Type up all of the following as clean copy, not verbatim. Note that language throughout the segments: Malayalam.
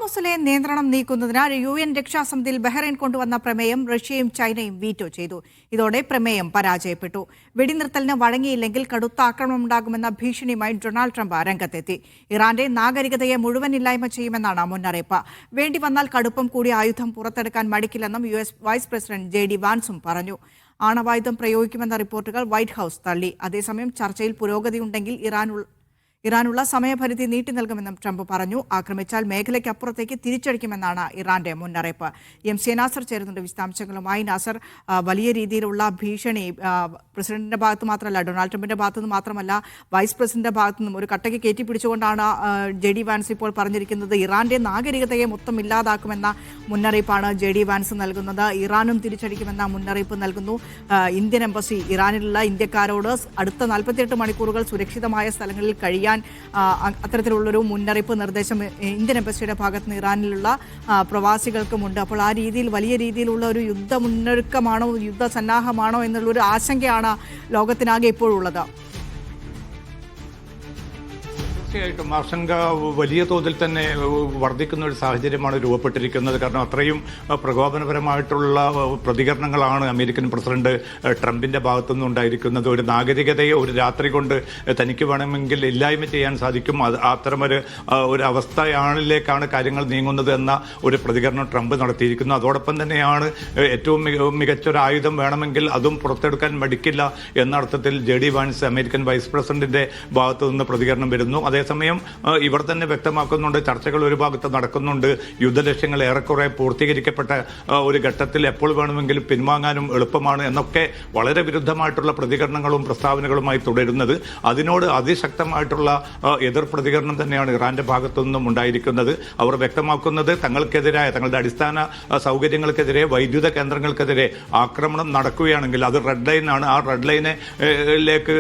ഹോർമുസിലെ നിയന്ത്രണം നീക്കുന്നതിന് UN രക്ഷാസമിതിയിൽ ബഹ്റൈൻ കൊണ്ടുവന്ന പ്രമേയം റഷ്യയും ചൈനയും വീറ്റോ ചെയ്തു. ഇതോടെ പ്രമേയം പരാജയപ്പെട്ടു. വെടിനിർത്തലിന് വഴങ്ങിയില്ലെങ്കിൽ കടുത്ത ആക്രമണമുണ്ടാകുമെന്ന ഭീഷണിയുമായി ഡൊണാൾഡ് ട്രംപ് രംഗത്തെത്തി. ഇറാന്റെ നാഗരികതയെ മുഴുവൻ ഇല്ലായ്മ ചെയ്യുമെന്നാണ് മുന്നറിയിപ്പ്. വേണ്ടി വന്നാൽ കടുപ്പം കൂടിയ ആയുധം പുറത്തെടുക്കാൻ മടിക്കില്ലെന്നും US വൈസ് പ്രസിഡന്റ് JD വാൻസും പറഞ്ഞു. ആണവായുധം പ്രയോഗിക്കുമെന്ന റിപ്പോർട്ടുകൾ വൈറ്റ് ഹൌസ് തള്ളി. അതേസമയം ചർച്ചയിൽ പുരോഗതിയുണ്ടെങ്കിൽ ഇറാനുള്ള സമയപരിധി നീട്ടി നൽകുമെന്നും ട്രംപ് പറഞ്ഞു. ആക്രമിച്ചാൽ മേഖലയ്ക്കപ്പുറത്തേക്ക് തിരിച്ചടിക്കുമെന്നാണ് ഇറാന്റെ മുന്നറിയിപ്പ്. MC നാസർ ചേരുന്നുണ്ട് വിശദാംശങ്ങളുമായി. നാസർ, വലിയ രീതിയിലുള്ള ഭീഷണി പ്രസിഡന്റിന്റെ ഭാഗത്ത് മാത്രമല്ല, ഡൊണാൾഡ് ട്രംപിന്റെ ഭാഗത്തുനിന്ന് മാത്രമല്ല, വൈസ് പ്രസിഡന്റിന്റെ ഭാഗത്തു നിന്നും ഒരു കട്ടയ്ക്ക് കയറ്റി പിടിച്ചുകൊണ്ടാണ് JD വാൻസ് ഇപ്പോൾ പറഞ്ഞിരിക്കുന്നത്. ഇറാന്റെ നാഗരികതയെ മൊത്തം ഇല്ലാതാക്കുമെന്ന മുന്നറിയിപ്പാണ് JD വാൻസ് നൽകുന്നത്. ഇറാനും തിരിച്ചടിക്കുമെന്ന മുന്നറിയിപ്പ് നൽകുന്നു. ഇന്ത്യൻ എംബസി ഇറാനിലുള്ള ഇന്ത്യക്കാരോട് അടുത്ത 48 മണിക്കൂറുകൾ സുരക്ഷിതമായ സ്ഥലങ്ങളിൽ കഴിയാൻ അത്തരത്തിലുള്ളൊരു മുന്നറിയിപ്പ് നിർദ്ദേശം ഇന്ത്യൻ എംബസിയുടെ ഭാഗത്ത് നിന്ന് ഇറാനിലുള്ള പ്രവാസികൾക്കുമുണ്ട്. അപ്പോൾ ആ രീതിയിൽ വലിയ രീതിയിലുള്ള ഒരു യുദ്ധ മുന്നൊരുക്കമാണോ, യുദ്ധ സന്നാഹമാണോ എന്നുള്ളൊരു ആശങ്കയാണ് ലോകത്തിനാകെ ഇപ്പോഴുള്ളത്. തീർച്ചയായിട്ടും ആശങ്ക വലിയ തോതിൽ തന്നെ വർദ്ധിക്കുന്ന ഒരു സാഹചര്യമാണ് രൂപപ്പെട്ടിരിക്കുന്നത്. കാരണം അത്രയും പ്രകോപനപരമായിട്ടുള്ള പ്രതികരണങ്ങളാണ് അമേരിക്കൻ പ്രസിഡന്റ് ട്രംപിന്റെ ഭാഗത്തുനിന്ന് ഉണ്ടായിരിക്കുന്നത്. ഒരു നാഗരികതയെ ഒരു രാത്രി കൊണ്ട് തനിക്ക് വേണമെങ്കിൽ ഇല്ലായ്മ ചെയ്യാൻ സാധിക്കും, അത്തരമൊരു അവസ്ഥയിലേക്കാണ് കാര്യങ്ങൾ നീങ്ങുന്നത് എന്ന ഒരു പ്രതികരണം ട്രംപ് നടത്തിയിരിക്കുന്നു. അതോടൊപ്പം തന്നെയാണ് ഏറ്റവും മികച്ചൊരു ആയുധം വേണമെങ്കിൽ അതും പുറത്തെടുക്കാൻ മടിക്കില്ല എന്ന അർത്ഥത്തിൽ JD വാൻസ് അമേരിക്കൻ വൈസ് പ്രസിഡന്റിന്റെ ഭാഗത്തു നിന്ന് പ്രതികരണം വരുന്നു. അതേസമയം ഇവർ തന്നെ വ്യക്തമാക്കുന്നുണ്ട്, ചർച്ചകൾ ഒരു ഭാഗത്ത് നടക്കുന്നുണ്ട്, യുദ്ധലക്ഷ്യങ്ങൾ ഏറെക്കുറെ പൂർത്തീകരിക്കപ്പെട്ട ഒരു ഘട്ടത്തിൽ എപ്പോൾ വേണമെങ്കിലും പിൻവാങ്ങാനും എളുപ്പമാണ് എന്നൊക്കെ വളരെ വിരുദ്ധമായിട്ടുള്ള പ്രതികരണങ്ങളും പ്രസ്താവനകളുമായി തുടരുന്നത്. അതിനോട് അതിശക്തമായിട്ടുള്ള എതിർ പ്രതികരണം തന്നെയാണ് ഇറാന്റെ ഭാഗത്തു നിന്നും ഉണ്ടായിരിക്കുന്നത്. അവർ വ്യക്തമാക്കുന്നത് തങ്ങൾക്കെതിരായ, തങ്ങളുടെ അടിസ്ഥാന സൗകര്യങ്ങൾക്കെതിരെ, വൈദ്യുത കേന്ദ്രങ്ങൾക്കെതിരെ ആക്രമണം നടക്കുകയാണെങ്കിൽ അത് റെഡ് ലൈനാണ്. ആ റെഡ് ലൈനിലേക്ക്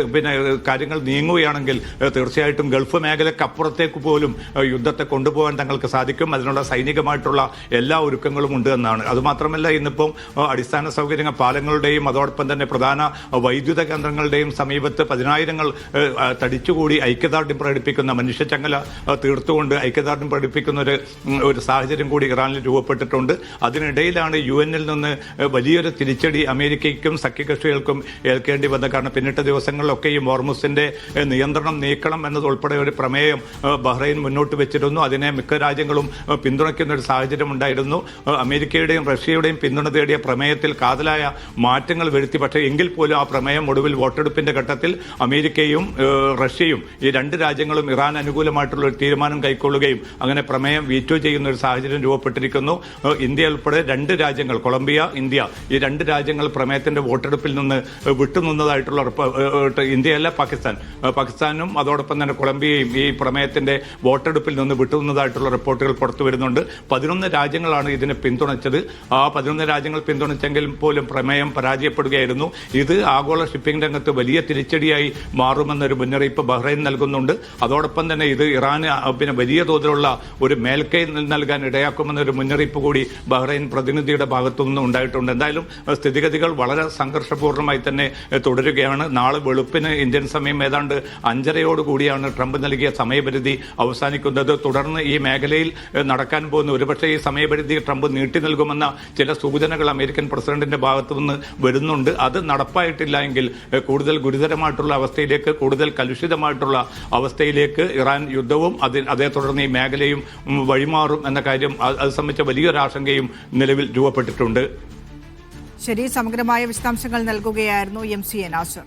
കാര്യങ്ങൾ നീങ്ങുകയാണെങ്കിൽ തീർച്ചയായിട്ടും ഗൾഫ് മേഖലയ്ക്കപ്പുറത്തേക്ക് പോലും യുദ്ധത്തെ കൊണ്ടുപോകാൻ തങ്ങൾക്ക് സാധിക്കും. അതിനുള്ള സൈനികമായിട്ടുള്ള എല്ലാ ഒരുക്കങ്ങളും ഉണ്ട് എന്നാണ്. അതുമാത്രമല്ല, ഇന്നിപ്പം അടിസ്ഥാന സൗകര്യങ്ങൾ, പാലങ്ങളുടെയും അതോടൊപ്പം തന്നെ പ്രധാന വൈദ്യുത കേന്ദ്രങ്ങളുടെയും സമീപത്ത് 10,000 തടിച്ചുകൂടി ഐക്യദാർഢ്യം പ്രകടിപ്പിക്കുന്ന, മനുഷ്യച്ചങ്ങല തീർത്തുകൊണ്ട് ഐക്യദാർഢ്യം പ്രകടിപ്പിക്കുന്ന ഒരു സാഹചര്യം കൂടി ഇറാനിൽ രൂപപ്പെട്ടിട്ടുണ്ട്. അതിനിടയിലാണ് UN-ൽ നിന്ന് വലിയൊരു തിരിച്ചടി അമേരിക്കയ്ക്കും സഖ്യകക്ഷികൾക്കും ഏൽക്കേണ്ടി വന്നത്. കാരണം പിന്നിട്ട ദിവസങ്ങളിലൊക്കെയും ഹോർമുസിന്റെ നിയന്ത്രണം നീക്കണം എന്നതുൾപ്പെടെ ഒരു പ്രമേയം ബഹ്റൈൻ മുന്നോട്ട് വെച്ചിരുന്നു. അതിനെ മിക്ക രാജ്യങ്ങളും പിന്തുണയ്ക്കുന്ന ഒരു സാഹചര്യം ഉണ്ടായിരുന്നു. അമേരിക്കയുടെയും റഷ്യയുടെയും പിന്തുണ തേടിയ പ്രമേയത്തിൽ കാതലായ മാറ്റങ്ങൾ വരുത്തി. പക്ഷേ എങ്കിൽ പോലും ആ പ്രമേയം ഒടുവിൽ വോട്ടെടുപ്പിന്റെ ഘട്ടത്തിൽ അമേരിക്കയും റഷ്യയും, ഈ രണ്ട് രാജ്യങ്ങളും ഇറാൻ അനുകൂലമായിട്ടുള്ള ഒരു തീരുമാനം കൈക്കൊള്ളുകയും അങ്ങനെ പ്രമേയം വീറ്റോ ചെയ്യുന്ന ഒരു സാഹചര്യം രൂപപ്പെട്ടിരിക്കുന്നു. ഇന്ത്യ ഉൾപ്പെടെ 2 രാജ്യങ്ങൾ, കൊളംബിയ, ഇന്ത്യ, ഈ 2 രാജ്യങ്ങൾ പ്രമേയത്തിന്റെ വോട്ടെടുപ്പിൽ നിന്ന് വിട്ടുനിന്നതായിട്ടുള്ള, ഇന്ത്യയല്ല പാകിസ്ഥാനും അതോടൊപ്പം തന്നെ കൊളംബിയയും ഈ പ്രമേയത്തിന്റെ വോട്ടെടുപ്പിൽ നിന്ന് വിട്ടുനിന്നതായിട്ടുള്ള റിപ്പോർട്ടുകൾ പുറത്തു വരുന്നുണ്ട്. 11 രാജ്യങ്ങളാണ് ഇതിനെ പിന്തുണച്ചത്. ആ 11 രാജ്യങ്ങൾ പിന്തുണച്ചെങ്കിൽ പോലും പ്രമേയം പരാജയപ്പെടുകയായിരുന്നു. ഇത് ആഗോള ഷിപ്പിംഗ് രംഗത്ത് വലിയ തിരിച്ചടിയായി മാറുമെന്നൊരു മുന്നറിയിപ്പ് ബഹ്റൈൻ നൽകുന്നുണ്ട്. അതോടൊപ്പം തന്നെ ഇത് ഇറാന് വലിയ തോതിലുള്ള ഒരു മേൽക്കൈ നൽകാൻ ഇടയാക്കുമെന്നൊരു മുന്നറിയിപ്പ് കൂടി ബഹ്റൈൻ പ്രതിനിധിയുടെ ഭാഗത്തുനിന്ന് ഉണ്ടായിട്ടുണ്ട്. എന്തായാലും സ്ഥിതിഗതികൾ വളരെ സംഘർഷപൂർണ്ണമായി തന്നെ തുടരുകയാണ്. നാളെ വെളുപ്പിന് ഇന്ത്യൻ സമയം ഏതാണ്ട് 5:30 ട്രംപ് നൽകിയ സമയപരിധി അവസാനിക്കുന്നത്. തുടർന്ന് ഈ മേഖലയിൽ നടക്കാൻ പോകുന്ന, ഒരുപക്ഷെ ഈ സമയപരിധി ട്രംപ് നീട്ടി നൽകുമെന്ന ചില സൂചനകൾ അമേരിക്കൻ പ്രസിഡന്റിന്റെ ഭാഗത്തു നിന്ന് വരുന്നുണ്ട്. അത് നടപ്പായിട്ടില്ല എങ്കിൽ കൂടുതൽ ഗുരുതരമായിട്ടുള്ള അവസ്ഥയിലേക്ക്, കൂടുതൽ കലുഷിതമായിട്ടുള്ള അവസ്ഥയിലേക്ക് ഇറാൻ യുദ്ധവും അതേ തുടർന്ന് ഈ മേഖലയും വഴിമാറും എന്ന കാര്യം, അത് സംബന്ധിച്ച വലിയൊരു ആശങ്കയും നിലവിൽ രൂപപ്പെട്ടിട്ടുണ്ട്. ശരി, സമഗ്രമായ വിശദാംശങ്ങൾ നൽകുകയായിരുന്നു MC നാസർ.